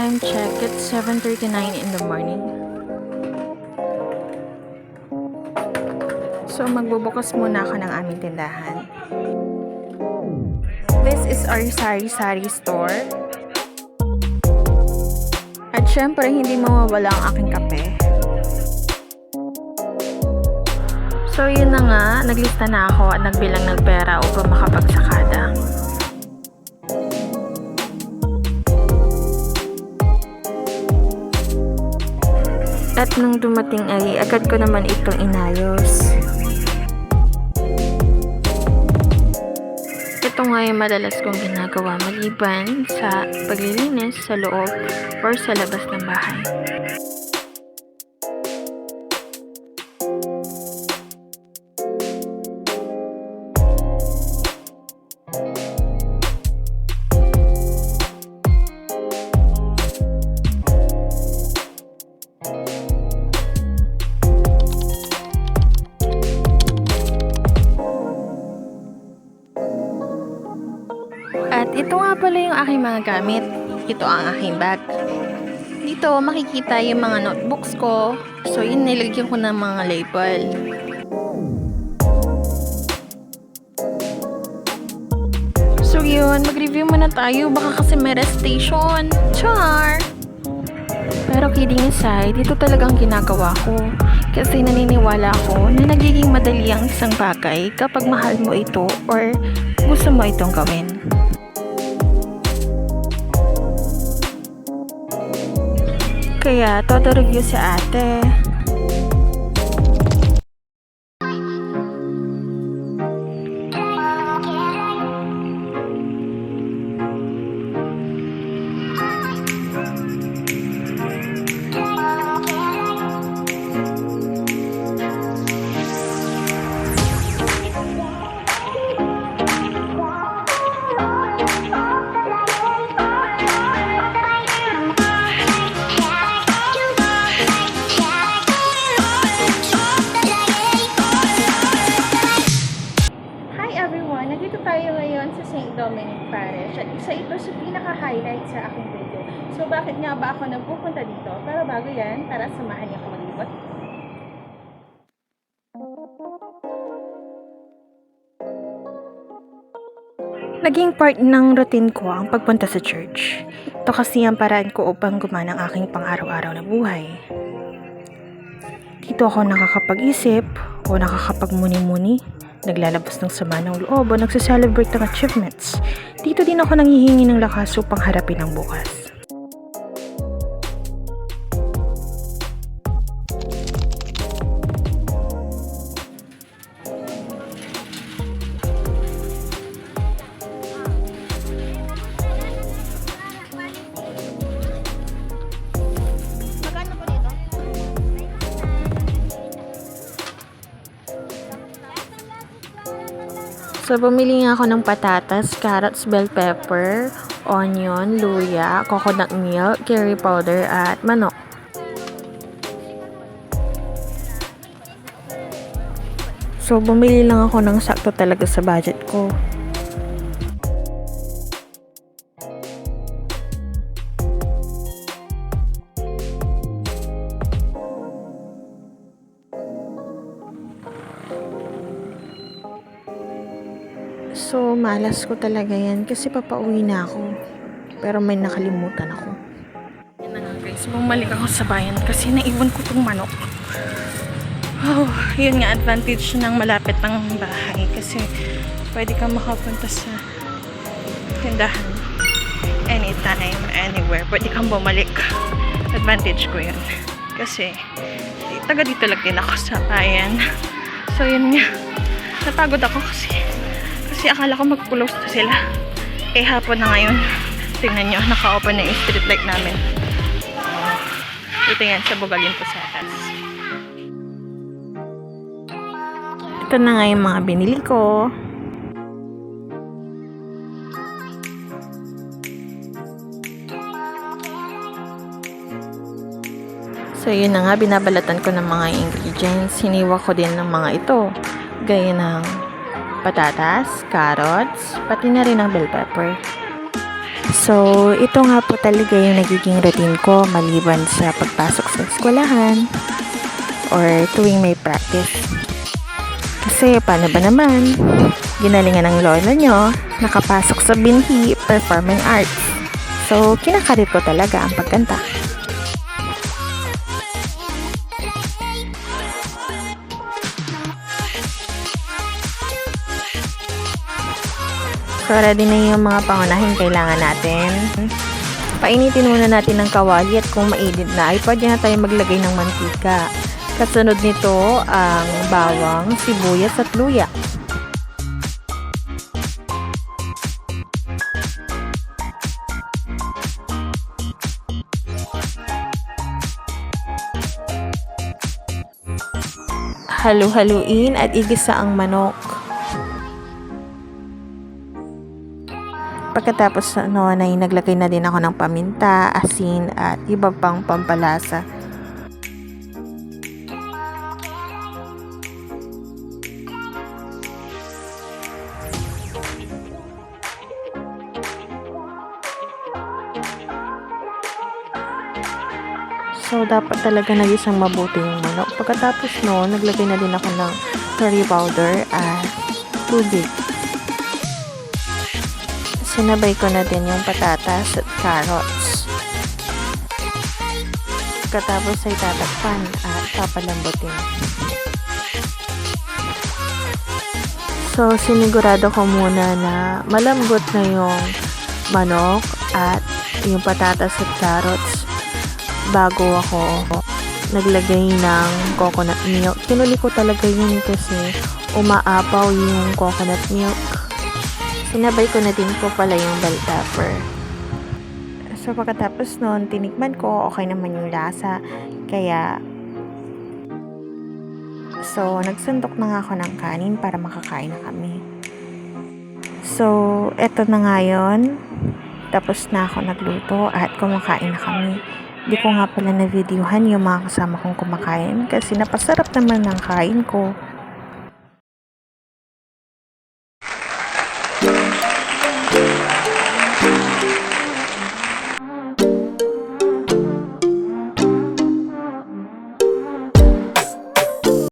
time check, it's 7:39 in the morning. So magbubukas muna ako ng aming tindahan. This is our sari-sari store. At syempre, hindi mawawala ang aking kape. So yun na nga, naglista na ako at nagbilang ng pera upang makapagsakada. At nung dumating ay agad ko naman itong inayos. Ito nga yung madalas kong ginagawa maliban sa paglilinis sa loob or sa labas ng bahay. At ito nga pala yung aking mga gamit. Ito ang aking bag. Dito makikita yung mga notebooks ko. So yun, nilagyan ko ng mga label. So yun, mag-review muna tayo. Baka kasi may rest station. Char! Pero kidding aside, ito talagang ginagawa ko. Kasi naniniwala ako na nagiging madali ang isang bagay kapag mahal mo ito or gusto mo itong gawin. Kaya, todo review sa ate. Nandito tayo ngayon sa St. Dominic Parish at isa ito sa pinaka-highlight sa aking video. So bakit nga ba ako nagpupunta dito? Pero bago yan, tara samahan niyo ako maglibot. Naging part ng routine ko ang pagpunta sa church. Ito kasi ang paraan ko upang gumana ang aking pang-araw-araw na buhay. Dito ako nakakapag-isip o nakakapagmuni-muni, naglalabas ng sama ng loob o nagsaselebrate ng achievements. Dito din ako nanghihingi ng lakas upang harapin ang bukas. So, bumili nga ako ng patatas, carrots, bell pepper, onion, luya, coconut milk, curry powder, at manok. So, bumili lang ako ng sakto talaga sa budget ko. So, malas ko talaga yan kasi papauwi na ako. Pero may nakalimutan ako. Yan na nga guys, bumalik ako sa bayan kasi naiwan ko tong manok. Oh, yun nga advantage ng malapit ng bahay kasi pwede kang makapunta sa tindahan anytime, anywhere. Pwede kang bumalik. Advantage ko yun. Kasi taga dito lang din ako sa bayan. So, yun nga. Napagod ako kasi akala ko mag-close na sila. Eh, hapon na ngayon. Tingnan nyo, naka-open na yung street light namin. Ito yan, sa Bugaling Posadas. Ito na nga yung mga binili ko. So, yun na nga, binabalatan ko ng mga ingredients. Hiniwa ko din ng mga ito. Gaya ng patatas, carrots, pati na rin ang bell pepper. So, ito nga po talaga yung nagiging routine ko maliban sa pagpasok sa eskwelahan or tuwing may practice. Kasi paano ba naman? Ginalingan ng lola nyo, nakapasok sa Binhi Performing Arts. So, kinakarit ko talaga ang pagkanta. So, ready na yung mga pangunahing kailangan natin. Painitin muna natin ng kawali at kung mainit na ay pwede na tayo maglagay ng mantika. Kasunod nito ang bawang, sibuyas at luya. Halu-haluin at igisa ang manok. Pagkatapos noon ay naglagay na din ako ng paminta, asin at iba pang pampalasa. So, dapat talaga nagisang mabuti yung manok. Pagkatapos noon, naglagay na din ako ng curry powder at tubig. Sinabay ko na din yung patatas at carrots. Pagkatapos ay tatakpan at papalambutin. So, sinigurado ko muna na malambot na yung manok at yung patatas at carrots bago ako naglagay ng coconut milk. Kinuli ko talaga yun kasi umaapaw yung coconut milk. Sinabay ko na din po pala yung bell pepper. So, pagkatapos nun, tinikman ko, okay naman yung lasa. Kaya, so, nagsundok na nga ako ng kanin para makakain na kami. So, eto na nga yun. Tapos na ako nagluto at kumakain na kami. Di ko nga pala na-videohan yung mga kasama kong kumakain kasi napasarap naman ng kain ko.